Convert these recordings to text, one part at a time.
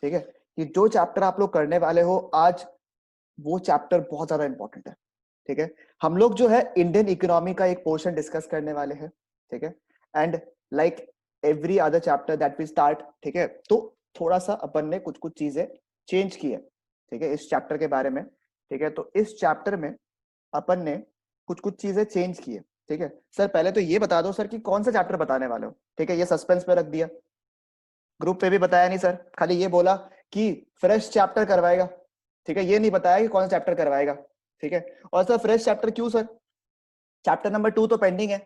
ठीक है, कि जो चैप्टर आप लोग करने वाले हो आज, वो चैप्टर बहुत ज्यादा इंपॉर्टेंट है। ठीक है, हम लोग जो है इंडियन इकोनॉमी का एक पोर्शन डिस्कस करने वाले हैं। ठीक है, and like every other chapter that we start, ठीक है, तो थोड़ा सा अपन ने कुछ कुछ चीजें चेंज की है। ठीक है, इस चैप्टर के बारे में। ठीक है, तो इस चैप्टर में अपन ने कुछ कुछ चीजें चेंज की है। ठीक है सर, पहले तो ये बता दो सर कि कौन सा चैप्टर बताने वाले हो। ठीक है, ये सस्पेंस पे रख दिया, ग्रुप पे भी बताया नहीं सर, खाली ये बोला कि फ्रेश चैप्टर करवाएगा। ठीक है, ये नहीं बताया कि कौन सा चैप्टर करवाएगा। ठीक है, और सर फ्रेश चैप्टर क्यों सर? चैप्टर नंबर 2 तो पेंडिंग है,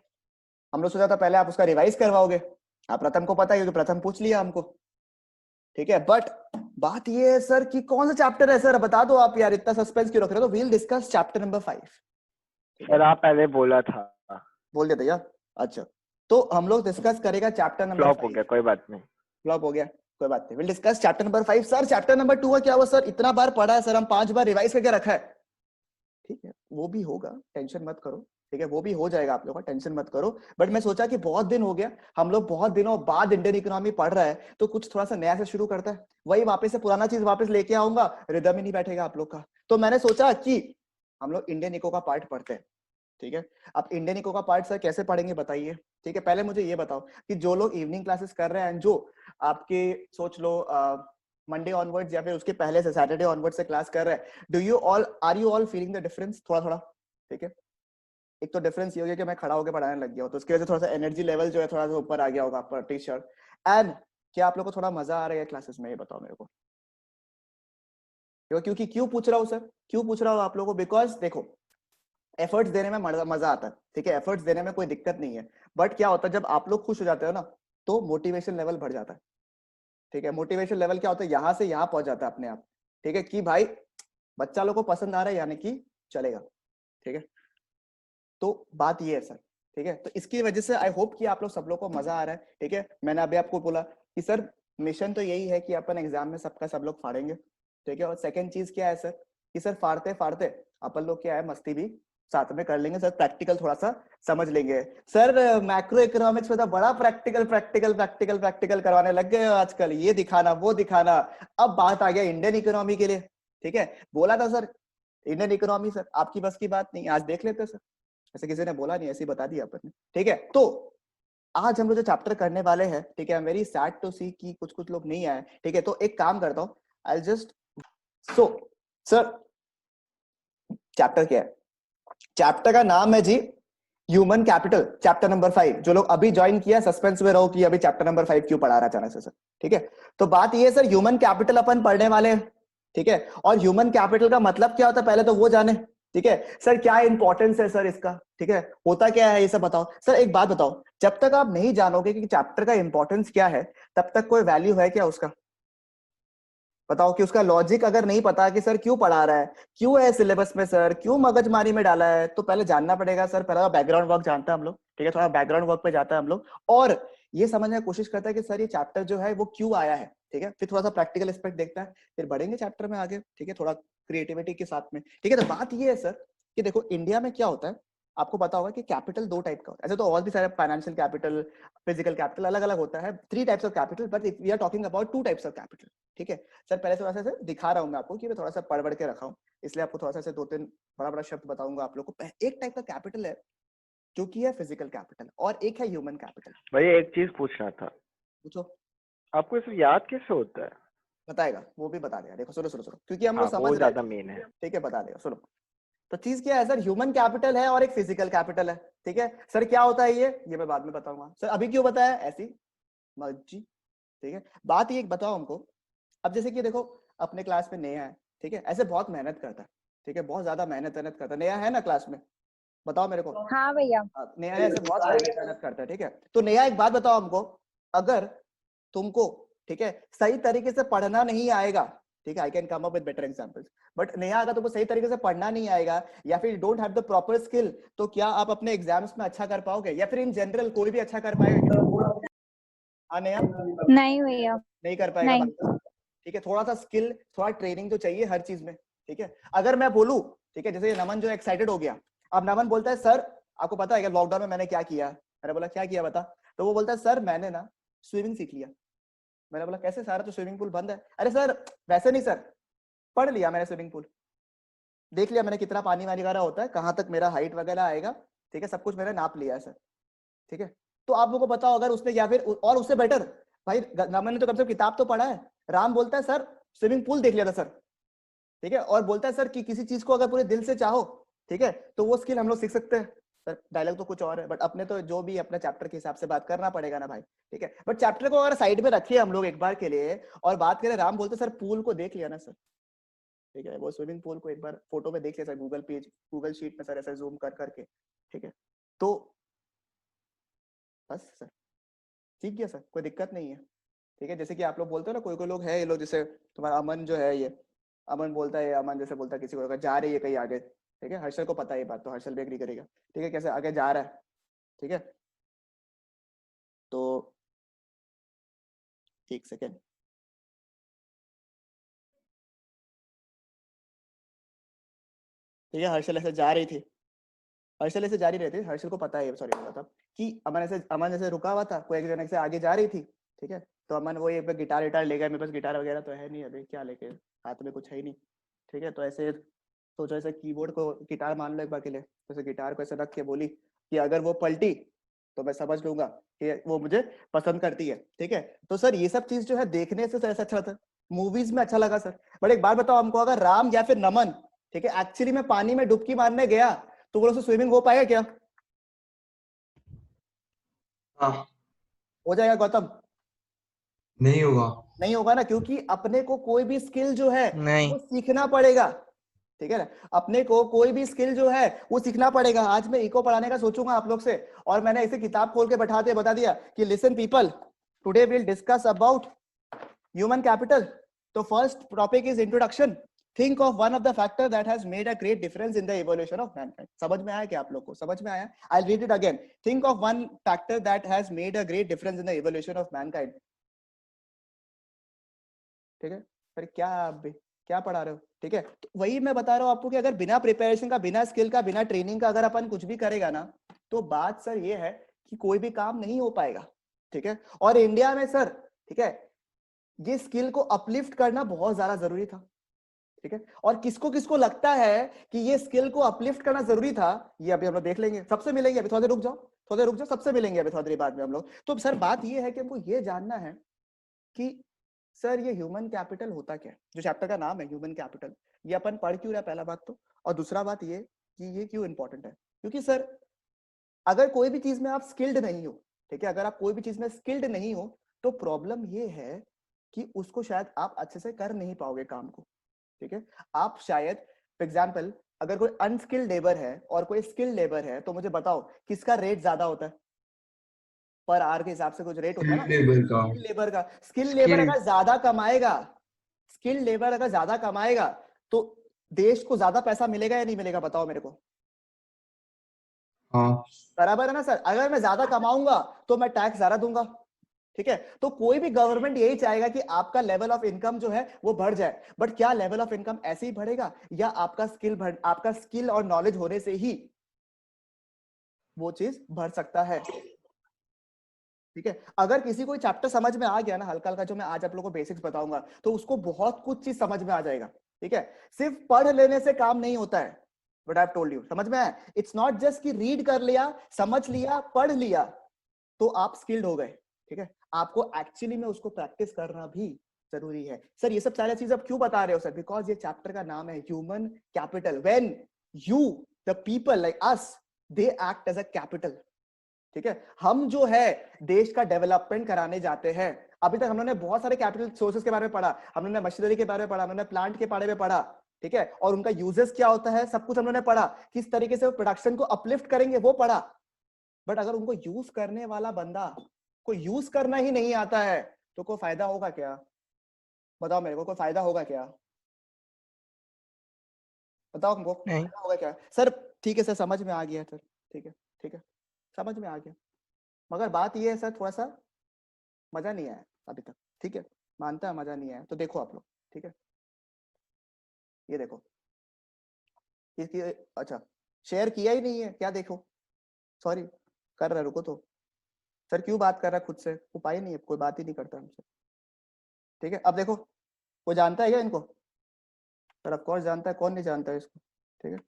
हम लोग सोचा था पहले आप उसका रिवाइज करवाओगे। आप प्रथम को पता है क्योंकि प्रथम पूछ लिया हमको। ठीक है, बट बात ये है सर कि कौन सा चैप्टर है सर, बता दो आप यार, इतना सस्पेंस क्यों रख रहे हो? तो we'll discuss chapter number 5। Sir आप पहले बोला था। बोल दिया भैया। अच्छा, तो हम लोग डिस्कस करेगा चैप्टर नंबर फ्लॉप हो 5। गया, कोई बात नहीं। फ्लॉप हो गया, कोई बात नहीं, will discuss chapter number 5। Sir chapter number 2 का क्या हुआ सर? इतना बार पढ़ा है सर, हम 5 बार रिवाइज करके रखा है। ठीक है, वो भी होगा, टेंशन मत करो। ठीक है, वो भी हो जाएगा आप लोगों का, टेंशन मत करो। बट मैं सोचा कि बहुत दिन हो गया, हम लोग बहुत दिनों बाद इंडियन इकोनॉमी पढ़ रहा है, तो कुछ थोड़ा सा नया से शुरू करता है। वही वापस से पुराना चीज वापस लेके आऊंगा, रिदम ही नहीं बैठेगा आप लोग का। तो मैंने सोचा कि हम लोग इंडियन इको का पार्ट पढ़ते हैं। ठीक है, अब इंडियन इको का पार्ट सर कैसे पढ़ेंगे बताइए? ठीक है, पहले मुझे ये बताओ कि जो लोग इवनिंग क्लासेस कर रहे हैं, जो आपके सोच लो मंडे ऑनवर्ड्स या फिर उसके पहले से सैटरडे ऑनवर्ड्स से क्लास कर रहे हैं, do you all are you all feeling the difference थोड़ा थोड़ा? ठीक है, एक तो डिफरेंस ये हो गया कि मैं खड़ा होकर पढ़ाने लग गया हूं, तो उसकी वजह से थोड़ा सा एनर्जी लेवल जो है थोड़ा सा ऊपर आ गया होगा आपका टी शर्ट। एंड क्या आप लोग को थोड़ा मजा आ रहा है क्लासेस में, ये बताओ मेरे को। क्योंकि क्यों पूछ रहा हूँ सर, क्यों पूछ रहा हूँ आप लोगों को? बिकॉज देखो, एफर्ट्स देने में मजा आता है। ठीक है, एफर्ट्स देने में कोई दिक्कत नहीं है, बट क्या होता है जब आप लोग खुश हो जाते हो ना, तो मोटिवेशन लेवल बढ़ जाता है। ठीक है, मोटिवेशन लेवल क्या होता है, यहां से यहां पहुंच जाता है अपने आप। ठीक है, कि भाई बच्चा लोग को पसंद आ रहा है, यानी कि चलेगा। ठीक है, तो बात ये है सर। ठीक है, तो इसकी वजह से आई होप कि आप लोग सब लोग को मजा आ रहा है। ठीक है, मैंने अभी आपको बोला कि सर मिशन तो यही है कि अपन एग्जाम में सबका सब लोग फाड़ेंगे। ठीक है, और सेकंड चीज क्या है सर, कि सर फाड़ते फाड़ते अपन लोग क्या है, मस्ती भी साथ में कर लेंगे सर, प्रैक्टिकल थोड़ा सा समझ लेंगे। सर मैक्रो इकोनॉमिक्स में तो बड़ा प्रैक्टिकल प्रैक्टिकल प्रैक्टिकल प्रैक्टिकल करवाने लग गए हो आजकल, ये दिखाना वो दिखाना। अब बात आ गया इंडियन इकोनॉमी के लिए। ठीक है, बोला था सर इंडियन इकोनॉमी सर आपकी बस की बात नहीं, आज देख लेते सर। ऐसे किसी ने बोला नहीं, ऐसे ही बता दिया अपन ने। ठीक है, तो आज हम लोग जो चैप्टर करने वाले हैं, ठीक है, I am very sad to see कि कुछ कुछ लोग नहीं आए। ठीक है, तो एक काम करता हूँ, I just so sir chapter क्या है? चैप्टर का नाम है जी ह्यूमन कैपिटल, चैप्टर नंबर 5। जो लोग अभी ज्वाइन किया सस्पेंस में रहो कि अभी चैप्टर नंबर 5 क्यों पढ़ा रहा अचानक से सर। ठीक है, तो बात ये है सर, ह्यूमन कैपिटल अपन पढ़ने वाले हैं। ठीक है, और ह्यूमन कैपिटल का मतलब क्या होता है पहले तो वो जाने। ठीक है सर, क्या इंपॉर्टेंस है सर इसका? ठीक है, होता क्या है ये सब बताओ सर। एक बात बताओ, जब तक आप नहीं जानोगे कि चैप्टर का इंपॉर्टेंस क्या है, तब तक कोई वैल्यू है क्या उसका? बताओ कि उसका लॉजिक अगर नहीं पता कि सर क्यों पढ़ा रहा है, क्यों है सिलेबस में सर, क्यों मगजमारी में डाला है, तो पहले जानना पड़ेगा सर। पहले बैकग्राउंड वर्क जानता है हम लोग। ठीक है, थोड़ा बैकग्राउंड वर्क पे जाता है हम लोग, और ये समझने की कोशिश करता है कि सर ये चैप्टर जो है वो क्यों आया है। ठीक है, फिर थोड़ा सा प्रैक्टिकल एस्पेक्ट देखता है, फिर बढ़ेंगे चैप्टर में आगे। ठीक है, थोड़ा क्रिएटिविटी के साथ में। ठीक है, तो बात ये है सर कि देखो इंडिया में क्या होता है, आपको पता होगा कि कैपिटल 2 टाइप का होता है। ऐसे तो और भी सारे फाइनेंशियल कैपिटल, फिजिकल कैपिटल अलग अलग होता है, 3 types of capital, but we are talking about 2 types of capital. ठीक है सर, पहले थोड़ा सा दिखा रहा हूं मैं आपको कि मैं थोड़ा सा पढ़ के रखा हूं, इसलिए आपको थोड़ा सा 2-3 बड़ा बड़ा शब्द बताऊंगा आप लोग को। एक टाइप का कैपिटल है जो कि है फिजिकल कैपिटल, और एक है ह्यूमन कैपिटल। भाई एक चीज पूछना था, पूछो। आपको इसे याद कैसे होता है? बताएगा, वो भी बता देगा। देखो सुनो सुनो सुनो, क्योंकि हम लोग हाँ समझ वो रहे ज्यादा हैं। मेन है। ठीक है, बता देगा, सुनो। तो चीज क्या है सर, ह्यूमन कैपिटल है और एक फिजिकल कैपिटल है। ठीक है सर, क्या होता है ये मैं बाद में बताऊंगा सर, अभी क्यों बताया ऐसी मर्जी। ठीक है, बात ये बताओ हमको। अब जैसे कि देखो, अपने क्लास में नया है, ठीक है, ऐसे बहुत मेहनत करता है। ठीक है, बहुत ज्यादा मेहनत मेहनत करता है, नया है ना क्लास में, बताओ मेरे को। हाँ भैया। नया है, ऐसे बहुत मेहनत मेहनत करता है। ठीक है, तो नया एक बात बताओ हमको, अगर तुमको, ठीक है, सही तरीके से पढ़ना नहीं आएगा, ठीक है, I can come up with better examples, but नया अगर तुमको सही तरीके से पढ़ना नहीं आएगा, या फिर don't have the proper skill, तो क्या आप अपने एग्जाम्स में अच्छा कर पाओगे, या फिर इन जनरल कोई भी अच्छा कर पाएगा? हाँ नया नहीं भैया। नहीं कर पाएगा नहीं। बात। ठीक है, थोड़ा सा स्किल, थोड़ा ट्रेनिंग तो चाहिए हर चीज में। ठीक है, अगर मैं बोलूं, ठीक है, जैसे नमन जो एक्साइटेड हो गया, अब नमन बोलता है सर आपको पता है कि लॉकडाउन में मैंने क्या किया? मैंने बोला क्या किया बता? तो वो बोलता है सर मैंने ना स्विमिंग सीख लिया। मैंने बोला कैसे सर, तो स्विमिंग पूल बंद है। अरे सर वैसे नहीं सर, पढ़ लिया मैंने स्विमिंग पूल, देख लिया मैंने कितना पानी वानी वगैरह होता है, कहाँ तक मेरा हाइट वगैरह आएगा, ठीक है, सब कुछ मैंने नाप लिया है सर, ठीक है। तो आप लोगों को बताओ अगर उसने, या फिर और उससे बेटर भाई, रामन ने तो कम से कम किताब तो पढ़ा है। राम बोलता है सर स्विमिंग पूल देख लिया था सर, ठीक है, और बोलता है सर कि किसी चीज को अगर पूरे दिल से चाहो, ठीक है, तो वो स्किल हम लोग सीख सकते हैं। सर डायलॉग तो कुछ और है, बट अपने तो जो भी अपने चैप्टर के हिसाब से बात करना पड़ेगा ना भाई, ठीक है। बट चैप्टर को अगर साइड में रखिए हम लोग एक बार के लिए और बात करें, राम बोलते सर पूल को देख लिया ना सर, ठीक है, वो स्विमिंग पूल को एक बार फोटो में देख लिया sir, Google page Google sheet में सर ऐसे जूम कर करके, ठीक है। तो बस सर ठीक गया सर, कोई दिक्कत नहीं है, ठीक है। जैसे कि आप लोग बोलते हो ना, कोई कोई लोग है ये लोग, जैसे तुम्हारा अमन जो है, ये अमन बोलता है, अमन जैसे बोलता है किसी को अगर जा रही है कहीं आगे, ठीक है, हर्षल को पता है ये बात, तो हर्षल भी एग्री करेगा, ठीक है, कैसे आगे जा रहा है, ठीक है। तो एक सेकेंड, ठीक है, हर्षल ऐसे जा रही थी, हर्षल ऐसे जा रही थी, हर्षल को पता है, सॉरी बोला था कि अमन ऐसे रुका हुआ था, कोई एक जने से आगे जा रही थी, ठीक है। तो अमन वो एक गिटार विटार ले गया, मेरे पास गिटार वगैरह तो है नहीं अभी, क्या लेके, हाथ में कुछ है ही नहीं, ठीक है। तो ऐसे सोचो ऐसे कीबोर्ड को गिटार मान लो एक बार के लिए, तो ऐसे गिटार को ऐसे रख के बोली कि अगर वो पलटी तो मैं समझ लूंगा कि वो मुझे पसंद करती है, ठीक है। तो सर ये सब चीज जो है देखने से ऐसा अच्छा था, मूवीज में अच्छा लगा सर। बट एक बात बताओ हमको, अगर राम या फिर नमन, ठीक है, एक्चुअली में पानी में डुबकी मारने गया तो वो स्विमिंग हो पाएगा क्या? हाँ, हो जाएगा गौतम? नहीं होगा। नहीं होगा ना, क्योंकि अपने को कोई भी स्किल जो है नहीं। वो सीखना पड़ेगा, ठीक है ना। अपने को कोई भी स्किल जो है वो सीखना पड़ेगा। आज मैं इको पढ़ाने का सोचूंगा आप लोग से, और मैंने इसे किताब खोल के बता दिया कि listen people, today will discuss about human capital. तो first topic is introduction. Think of one of the factor that has made a great difference in the evolution of mankind. समझ में आया क्या आप लोग को? समझ में आया? I will read it again. Think of one factor that has made a great difference in the evolution of Mankind. ठीक है, फिर क्या आप भी क्या पढ़ा रहे हो, ठीक है। तो वही मैं बता रहा हूँ आपको कि अगर बिना प्रिपरेशन का, बिना स्किल का, बिना ट्रेनिंग का अगर अपन कुछ भी करेगा ना, तो बात सर ये है कि कोई भी काम नहीं हो पाएगा, ठीक है। और इंडिया में सर, ठीक है, ये स्किल को अपलिफ्ट करना बहुत ज्यादा जरूरी था, ठीक है। और किसको किसको लगता है कि ये स्किल को अपलिफ्ट करना जरूरी था, ये अभी हम लोग देख लेंगे, सबसे मिलेंगे। अभी थोड़ा देर रुक जाओ, थोड़ा देर रुक जाओ, सबसे मिलेंगे अभी थोड़ी देर बाद में हम लोग। तो सर बात ये है कि हमको ये जानना है कि सर ये ह्यूमन कैपिटल होता क्या है, जो चैप्टर का नाम है ह्यूमन कैपिटल, ये अपन पढ़ क्यों रहा है, पहला बात तो। और दूसरा बात ये कि ये क्यों इंपॉर्टेंट है, क्योंकि सर अगर कोई भी चीज में आप स्किल्ड नहीं हो, ठीक है, अगर आप कोई भी चीज में स्किल्ड नहीं हो, तो प्रॉब्लम ये है कि उसको शायद आप अच्छे से कर नहीं पाओगे काम को, ठीक है। आप शायद फॉर एग्जाम्पल अगर कोई अनस्किल्ड लेबर है और कोई स्किल्ड लेबर है, तो मुझे बताओ किसका रेट ज्यादा होता है? पर आवर के हिसाब से कुछ रेट होता है ना, लेबर का। स्किल लेबर का। Skill labour Skilled. अगर ज्यादा कमाएगा, स्किल लेबर अगर ज्यादा कमाएगा, तो देश को ज्यादा पैसा मिलेगा या नहीं मिलेगा, बताओ मेरे को। हाँ, बराबर है ना सर? अगर मैं ज्यादा कमाऊंगा तो मैं टैक्स ज्यादा दूंगा, ठीक है। तो कोई भी गवर्नमेंट यही चाहेगा कि आपका लेवल ऑफ इनकम जो है वो बढ़ जाए। बट क्या लेवल ऑफ इनकम ऐसे ही बढ़ेगा, या आपका स्किल और नॉलेज होने से ही वो चीज बढ़ सकता है, ठीक है। अगर किसी को चैप्टर समझ में आ गया ना हल्का हल्का, जो मैं आज आप लोगों को बेसिक्स बताऊंगा, तो उसको बहुत कुछ चीज समझ में आ जाएगा, ठीक है। सिर्फ पढ़ लेने से काम नहीं होता है, बट आई टोल्ड यू, समझ में आया? इट्स नॉट जस्ट कि रीड कर लिया, समझ लिया, पढ़ लिया तो आप स्किल्ड हो गए, ठीक है। आपको एक्चुअली में उसको प्रैक्टिस करना भी जरूरी है। सर ये सब सारी चीज आप क्यों बता रहे हो सर? बिकॉज ये चैप्टर का नाम है human capital. When you, the people like us, they act as a capital, ठीक है। हम जो है देश का डेवलपमेंट कराने जाते हैं। अभी तक हम लोगों ने बहुत सारे कैपिटल सोर्सेस के बारे में पढ़ा, हम लोगों ने मशीनरी के बारे में पढ़ा, हम लोगों ने प्लांट के बारे में पढ़ा, ठीक है, और उनका यूजेस क्या होता है, सब कुछ हम लोगों ने पढ़ा, किस तरीके से वो प्रोडक्शन को अपलिफ्ट करेंगे वो पढ़ा। बट अगर उनको यूज करने वाला बंदा को यूज करना ही नहीं आता है, तो कोई फायदा होगा क्या? बताओ मेरे को, कोई फायदा होगा क्या? बताओ हमको, नहीं। फायदा होगा क्या सर? ठीक है सर, समझ में आ गया सर, ठीक है, ठीक है, समझ में आ गया। मगर बात ये है सर, थोड़ा सा मजा नहीं आया अभी तक, ठीक है, मानता है मजा नहीं आया। तो देखो आप लोग, ठीक है, ये देखो, इसकी, अच्छा, शेयर किया ही नहीं है क्या? देखो, सॉरी, कर रहा है, रुको तो। सर क्यों बात कर रहा है खुद से? उपाय नहीं है, कोई बात ही नहीं करता हमसे। ठीक है, अब देखो कोई जानता है क्या इनको? सर ऑफ कोर्स जानता है, कौन नहीं जानता है इसको? ठीक है,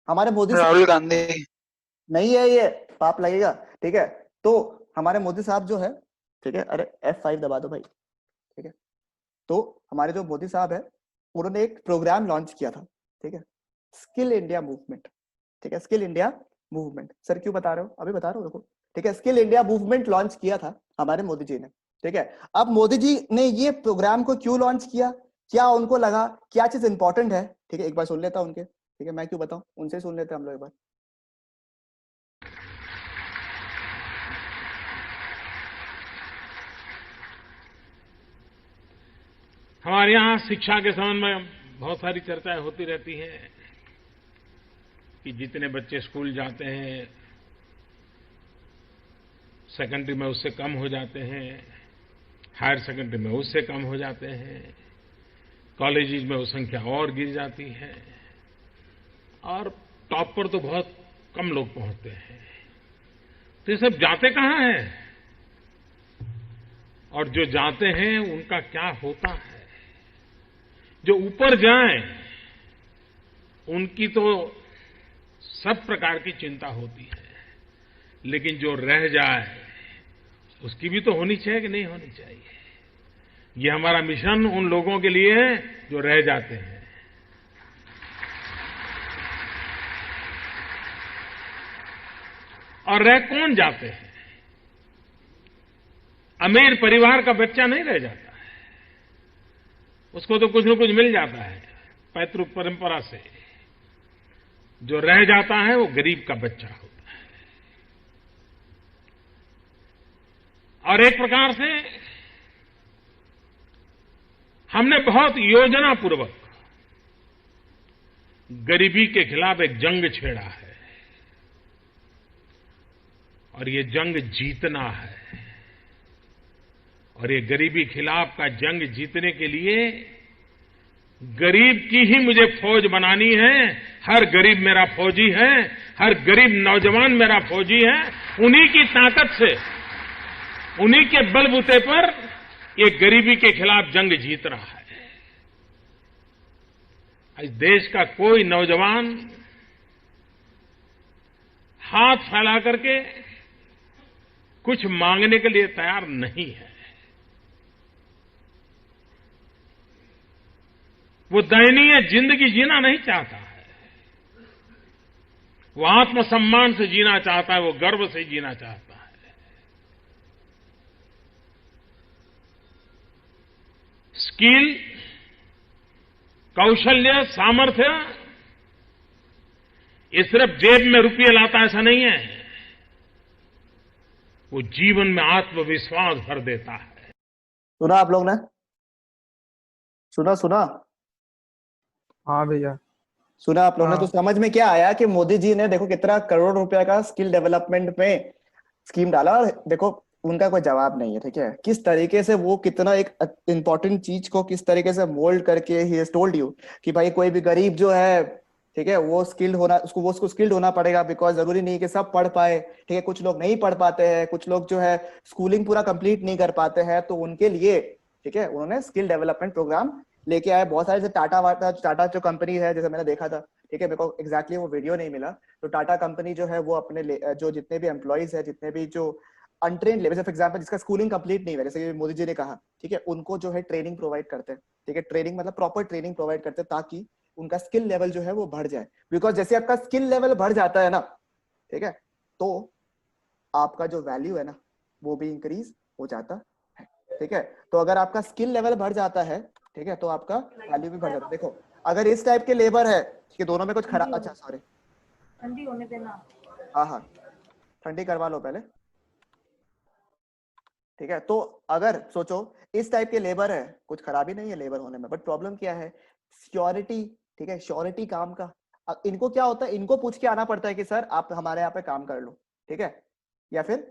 हमारे मोदी साहब राहुल गांधी। नहीं है ये, पाप लगेगा। ठीक है, तो हमारे मोदी साहब जो है, ठीक है, अरे F5 दबा दो भाई। ठीक है, तो हमारे जो मोदी साहब है उन्होंने एक प्रोग्राम लॉन्च किया था, ठीक है, स्किल इंडिया मूवमेंट। ठीक है, स्किल इंडिया मूवमेंट। सर क्यों बता रहे हो? अभी बता रहा हूँ देखो। ठीक है, स्किल इंडिया मूवमेंट लॉन्च किया था हमारे मोदी जी ने। ठीक है, अब मोदी जी ने ये प्रोग्राम को क्यों लॉन्च किया, क्या उनको लगा, क्या चीज इंपॉर्टेंट है? ठीक है, एक बार सुन लेता हूं उनके। ठीक है, मैं क्यों बताऊं, उनसे सुन लेते हैं हम लोग एक बार। हमारे यहाँ शिक्षा के संबंध में बहुत सारी चर्चाएं होती रहती हैं कि जितने बच्चे स्कूल जाते हैं सेकेंडरी में उससे कम हो जाते हैं, हायर सेकेंडरी में उससे कम हो जाते हैं, कॉलेजेस में वो संख्या और गिर जाती है और टॉप पर तो बहुत कम लोग पहुंचते हैं। तो ये सब जाते कहाँ हैं और जो जाते हैं उनका क्या होता है? जो ऊपर जाएं उनकी तो सब प्रकार की चिंता होती है, लेकिन जो रह जाए उसकी भी तो होनी चाहिए कि नहीं होनी चाहिए? ये हमारा मिशन उन लोगों के लिए है जो रह जाते हैं। और रह कौन जाते हैं? अमीर परिवार का बच्चा नहीं रह जाता है, उसको तो कुछ न कुछ मिल जाता है पैतृक परंपरा से। जो रह जाता है वो गरीब का बच्चा होता है। और एक प्रकार से हमने बहुत योजनापूर्वक गरीबी के खिलाफ एक जंग छेड़ा है और ये जंग जीतना है। और ये गरीबी खिलाफ का जंग जीतने के लिए गरीब की ही मुझे फौज बनानी है। हर गरीब मेरा फौजी है, हर गरीब नौजवान मेरा फौजी है। उन्हीं की ताकत से, उन्हीं के बलबूते पर ये गरीबी के खिलाफ जंग जीत रहा है। इस देश का कोई नौजवान हाथ फैला करके कुछ मांगने के लिए तैयार नहीं है। वो दयनीय जिंदगी जीना नहीं चाहता है, वो आत्मसम्मान से जीना चाहता है, वो गर्व से जीना चाहता है। स्किल, कौशल्य, सामर्थ्य ये सिर्फ जेब में रुपये लाता ऐसा नहीं है, वो जीवन में आत्मविश्वास भर देता है। सुना आप लोग ने? सुना? हाँ भैया। सुना आप लोगों ने? हाँ। तो समझ में क्या आया कि मोदी जी ने देखो कितना करोड़ रुपया का स्किल डेवलपमेंट में स्कीम डाला और देखो उनका कोई जवाब नहीं है। ठीक है, किस तरीके से वो कितना एक इंपॉर्टेंट चीज को किस तरीके से मोल्ड करके ही हैज टोल्ड यू कि भाई कोई भी गरीब जो है, ठीक है, वो स्किल्ड होना, उसको स्किल्ड होना पड़ेगा। बिकॉज जरूरी नहीं कि सब पढ़ पाए। ठीक है, कुछ लोग नहीं पढ़ पाते हैं, कुछ लोग जो है स्कूलिंग पूरा कंप्लीट नहीं कर पाते हैं, तो उनके लिए ठीक है उन्होंने स्किल डेवलपमेंट प्रोग्राम लेके आए। बहुत सारे, जैसे टाटा जो कंपनी है, जैसे मैंने देखा था, ठीक है, मेरे को एग्जैक्टली वो वीडियो नहीं मिला, तो टाटा कंपनी जो है वो अपने जो जितने भी एम्प्लॉइज है, जितने भी जो अनट्रेन्ड लेबर, फॉर एग्जांपल जिसका स्कूलिंग कंप्लीट नहीं है, जैसे मोदी जी ने कहा, ठीक है, उनको जो है ट्रेनिंग प्रोवाइड करते हैं। ठीक है, ट्रेनिंग मतलब प्रॉपर ट्रेनिंग प्रोवाइड करते हैं ताकि उनका स्किल लेवल जो है वो बढ़ जाए। बिकॉज जैसे आपका स्किल लेवल बढ़ जाता है ना, ठीक है, तो आपका जो वैल्यू है ना वो भी इंक्रीज हो जाता है। ठीक है, तो अगर आपका स्किल लेवल बढ़ जाता है, ठीक है, तो आपका वैल्यू भी बढ़ जाता है। देखो अगर इस टाइप के लेबर है कि दोनों में कुछ खराब, अच्छा सॉरी, ठंडी होने देना। हाँ ठंडी करवा लो पहले। ठीक है, तो अगर सोचो इस टाइप के लेबर है, कुछ खराबी नहीं है लेबर होने में, बट प्रॉब्लम क्या है? श्योरिटी। ठीक है, श्योरिटी काम का। इनको क्या होता है, इनको पूछ के आना पड़ता है कि सर आप हमारे यहाँ पे काम कर लो, ठीक है, या फिर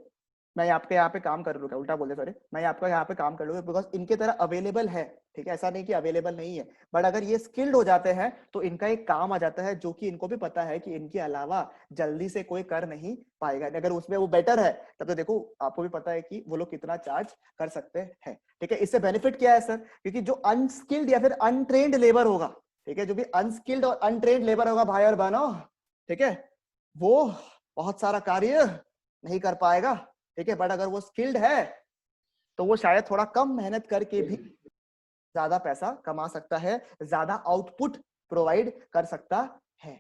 मैं आपके यहाँ पे काम कर लूँ, क्या उल्टा बोल दे, सॉरी, मैं आपका यहाँ पे काम कर लूँ, बिकॉज इनके तरह अवेलेबल है। ठीक है, ऐसा नहीं कि अवेलेबल नहीं है, बट अगर ये स्किल्ड हो जाते हैं तो इनका एक काम आ जाता है जो कि इनको भी पता है कि इनके अलावा जल्दी से कोई कर नहीं पाएगा। अगर उसमें वो बेटर है तब तो देखो आपको भी पता है कि वो लोग कितना चार्ज कर सकते हैं। ठीक है, इससे बेनिफिट क्या है सर, क्योंकि जो अनस्किल्ड या फिर अनट्रेन्ड लेबर होगा, ठीक है, जो भी अनस्किल्ड और अनट्रेन्ड लेबर होगा भाई और बहनों, ठीक है, वो बहुत सारा कार्य नहीं कर पाएगा। ठीक है, बट अगर वो स्किल्ड है तो वो शायद थोड़ा कम मेहनत करके भी ज्यादा पैसा कमा सकता है, ज्यादा आउटपुट प्रोवाइड कर सकता है।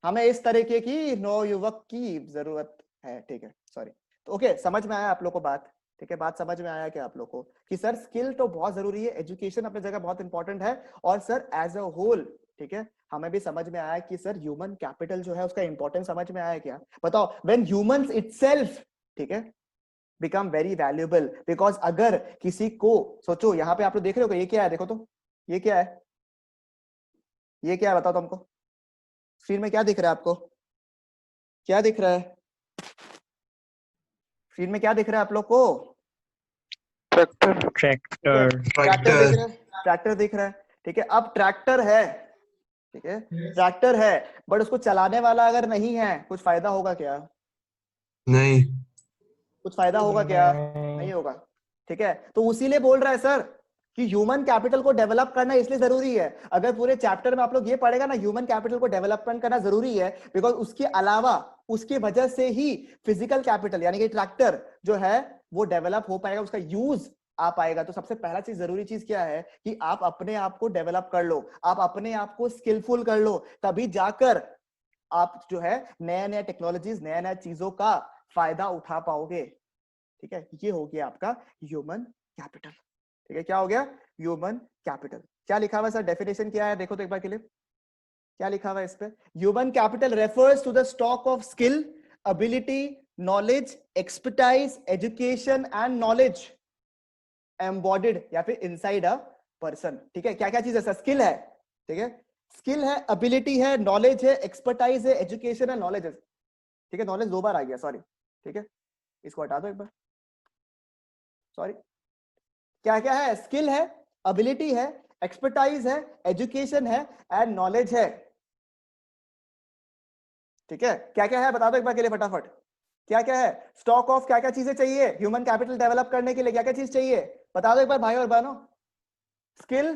हमें इस तरीके की नवयुवक की जरूरत है। ठीक है, सॉरी। तो ओके, समझ में आया आप लोग को बात? ठीक है, बात समझ में आया क्या आप लोग को कि सर स्किल तो बहुत जरूरी है, एजुकेशन अपने जगह बहुत इंपॉर्टेंट है, और सर एज अ होल, ठीक है, हमें भी समझ में आया कि सर ह्यूमन कैपिटल जो है उसका इंपॉर्टेंस समझ में आया क्या? बताओ, व्हेन ह्यूमंस इटसेल्फ, ठीक है, बिकम वेरी वैल्यूएबल, बिकॉज अगर किसी को, सोचो यहाँ पे आप लोग देख रहे हो, ये क्या है, देखो तो ये क्या है, ये क्या है बताओ तुमको, स्क्रीन में क्या दिख रहा है आपको, क्या दिख रहा है स्क्रीन में, क्या दिख रहा है आप लोग को? ट्रैक्टर। ट्रैक्टर दिख रहा है। ठीक है, अब ट्रैक्टर है, ठीक है, ट्रैक्टर है, बट उसको चलाने वाला अगर नहीं है, कुछ फायदा होगा क्या? नहीं। कुछ फायदा होगा क्या? नहीं होगा। ठीक है, तो उसीलिए बोल रहा है सर कि ह्यूमन कैपिटल को डेवलप करना इसलिए जरूरी है। अगर पूरे चैप्टर में आप लोग ये पढ़ेगा ना, ह्यूमन कैपिटल को डेवलपमेंट करना जरूरी है, बिकॉज उसके अलावा, उसकी वजह से ही फिजिकल कैपिटल यानी कि ट्रैक्टर जो है वो डेवलप हो पाएगा, उसका यूज आ पाएगा। तो सबसे पहला चीज, जरूरी चीज क्या है कि आप अपने आप को डेवलप कर लो, आप अपने आप को स्किलफुल कर लो, तभी जाकर आप जो है नया नया टेक्नोलॉजीज, नया नया चीजों का फायदा उठा पाओगे। ठीक है, ये हो गया आपका ह्यूमन कैपिटल। ठीक है, क्या हो गया? Human capital. क्या लिखा हुआ है सर, डेफिनेशन क्या है देखो तो एक बार के लिए, क्या लिखा हुआ है इस पे? Human capital refers to the stock of skill, ability, knowledge, expertise, education and knowledge embodied या फिर इनसाइड अ पर्सन। ठीक है, क्या क्या चीज है सर? स्किल है, ठीक है, स्किल है, एबिलिटी है, नॉलेज है, एक्सपर्टाइज है, एजुकेशन है, नॉलेज है। ठीक है, नॉलेज 2 बार आ गया, सॉरी। ठीक है, इसको हटा दो एक बार, सॉरी। क्या क्या है? स्किल है, एबिलिटी है, एक्सपर्टाइज है, एजुकेशन है एंड नॉलेज है। ठीक है, क्या क्या है बता दो एक बार के लिए फटाफट, क्या क्या है? स्टॉक ऑफ क्या क्या चीजें चाहिए ह्यूमन कैपिटल डेवलप करने के लिए, क्या क्या चीज चाहिए बता दो एक बार भाई और बहनों। Skill,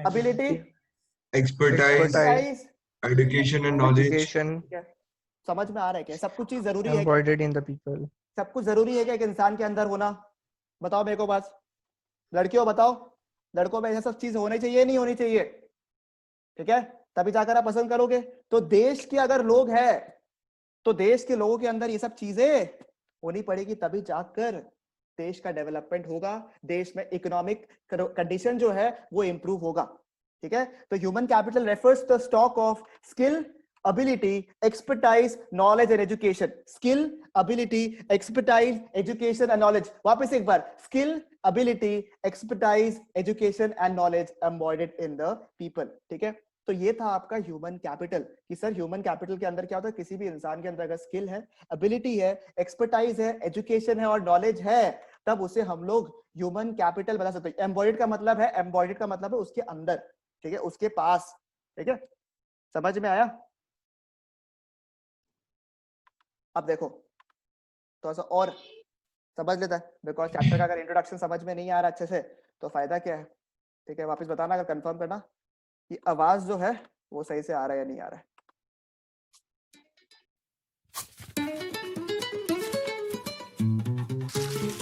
ability, expertise, education and knowledge. समझ में आ रहा है क्या? सब कुछ चीज जरूरी है, embodied in the people. सब कुछ जरूरी है क्या एक इंसान के अंदर होना? बताओ मेरे को बात, लड़कियों बताओ, लड़कों में ऐसा सब चीज होनी चाहिए नहीं होनी चाहिए? ठीक है, तभी जाकर आप पसंद करोगे। तो देश के अगर लोग हैं तो देश के लोगों के अंदर ये सब चीजें होनी पड़ेगी, तभी जाकर देश का डेवलपमेंट होगा, देश में इकोनॉमिक कंडीशन जो है वो इंप्रूव होगा। ठीक है, तो human capital refers to the stock of skill, ability, expertise, knowledge and education. Skill, ability, expertise, education and knowledge. वापस एक बार, skill, ability, expertise, education and knowledge embodied in the people. ठीक है, तो ये था आपका ह्यूमन कैपिटल कि sir human capital के अंदर क्या होता है, किसी भी इंसान के अंदर अगर स्किल है, एबिलिटी है, एक्सपर्टाइज है, एजुकेशन है और नॉलेज है, तब उसे हम लोग ह्यूमन कैपिटल बता सकते हैं। एम्बॉडिड का मतलब है, एम्बॉडिड का मतलब है उसके अंदर, ठीक है, उसके पास। ठीक है, समझ में आया? अब देखो थोड़ा सा और समझ लेता है, बिकॉज चैप्टर का अगर इंट्रोडक्शन समझ में नहीं आ रहा अच्छे से तो फायदा क्या है? ठीक है, वापस बताना, अगर कंफर्म करना कि आवाज जो है वो सही से आ रहा है या नहीं आ रहा है।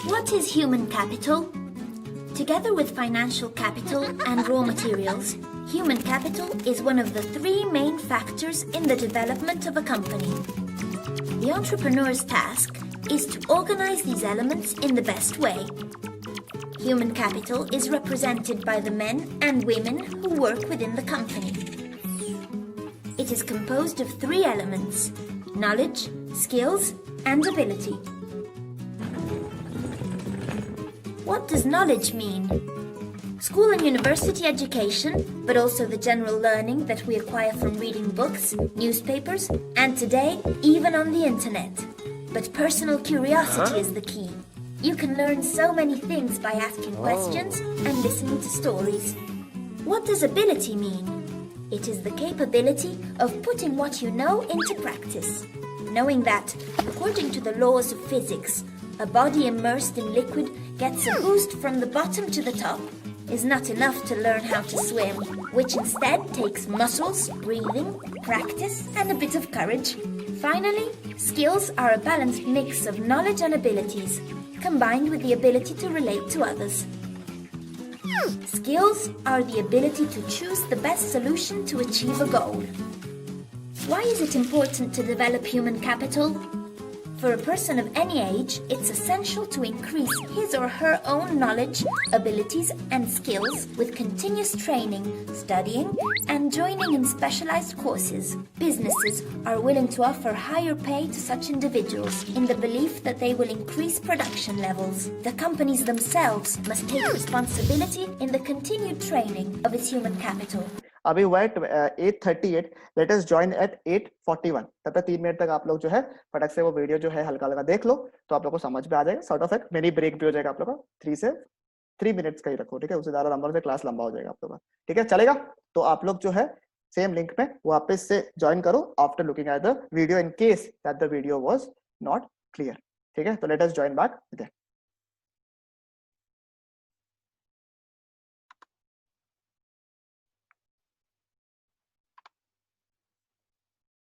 What is human capital? Together with financial capital and raw materials, human capital is one of the 3 main factors in the development of a company. The entrepreneur's task is to organize these elements in the best way. Human capital is represented by the men and women who work within the company. It is composed of 3 elements: knowledge, skills, and ability. What does knowledge mean? School and university education, but also the general learning that we acquire from reading books, newspapers, and today, even on the internet. But personal curiosity is the key. You can learn so many things by asking questions and listening to stories. What does ability mean? It is the capability of putting what you know into practice. Knowing that, according to the laws of physics, a body immersed in liquid gets a boost from the bottom to the top is not enough to learn how to swim, which instead takes muscles, breathing, practice, and a bit of courage. Finally, skills are a balanced mix of knowledge and abilities, combined with the ability to relate to others. Skills are the ability to choose the best solution to achieve a goal. Why is it important to develop human capital? For a person of any age, it's essential to increase his or her own knowledge, abilities, and skills with continuous training, studying, and joining in specialized courses. Businesses are willing to offer higher pay to such individuals in the belief that they will increase production levels. The companies themselves must take responsibility in the continued training of its human capital. अभी हुआ है 8:38, let us join eight 8:41। तब तक 3 minute तक आप लोग जो है फटक से वो वीडियो जो है हल्का हल्का देख लो, तो आप लोग को समझ में आ जाएगा। सॉर्ट ऑफ एक मिनी ब्रेक भी हो जाएगा आप लोग का। 3 मिनट्स का ही रखो, ठीक है, उससे ज्यादा नंबर से क्लास लंबा हो जाएगा आप लोग का, ठीक है, चलेगा। तो आप लोग जो है सेम लिंक में वापस से ज्वाइन करो after looking at the video in case that the video was not clear, ठीक है। तो लेट अस जॉइन बैक।